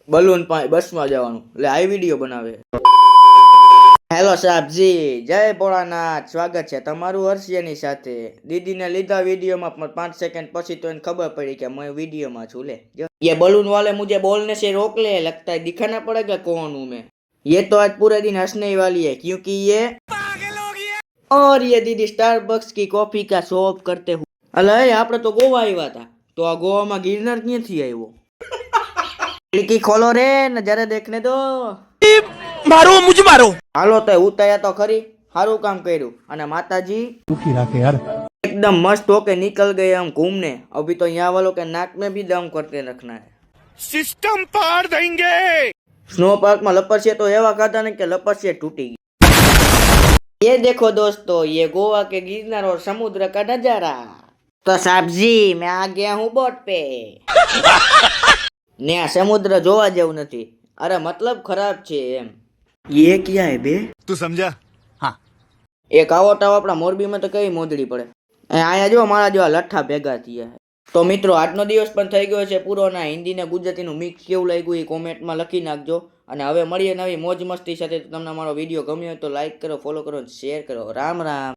Balloon પાસે બસમાં જવાનું એટલે આ વિડીયો બનાવે. હેલો સાહેબજી, જય ભોળાનાથ. સ્વાગત છે તમારું હર્ષિયાની સાથે. દીદીને લીધા વિડીયોમાં પણ 5 સેકન્ડ પછી તો એને ખબર પડી કે मैं वीडियो છું. ले ये बलून वाले मुझे बोलने से रोक ले, लगता है दिखाना पड़ेगा कौन हूँ मैं. ये तो आज पूरे दिन हंसने ही वाली है क्योंकि ये पागल हो गया और ये दीदी स्टारबक्स की कॉफी का शो ऑफ करते हुए. अरे આપણે તો ગોવા આવ્યા હતા, તો આ ગોવામાં ગિરનાર ક્યાંથી આવ્યો? खिड़की खोलो रे, नजारा देखने दो. मारो मुझे मारो. हालो तो उतार्या तो खरी, सारू काम કર્યું. અને માતાજી સુખી રાખે યાર. एकदम मस्त होके निकल गए हम घूमने. अभी तो यहाँ वालों के नाक में भी दम करके रखना है. सिस्टम पार देंगे. स्नो पार्क में लपसिया तो एवा खाधा ने के लपसिया टूटी गई. ये देखो दोस्तों, ये गोवा के गिरनार और समुद्र का नजारा. तो साहब जी, मैं आ गया हूँ बोट पे. ने आ समुद्र જોવા જેવું નથી. અરે મતલબ ખરાબ છે એમ. ये क्या है बे? तू समझा? हाँ. એક આવો ટાવ આપણા મોરબીમાં તો કઈ મોદડી પડે. અહીંયા જો મારા જેવા લઠ્ઠા ભેગા થયા. તો મિત્રો, આજનો દિવસ પણ થઈ ગયો છે પૂરો. ના હિન્દી ને ગુજરાતીનું મિક્સ કેવું લાગ્યું એ કોમેન્ટમાં લખી નાખજો. અને હવે મળીએ નવી મોજ મસ્તી સાથે. તમને મારો વિડીયો ગમ્યો હોય તો લાઈક કરો, ફોલો કરો, શેર કરો. રામ રામ.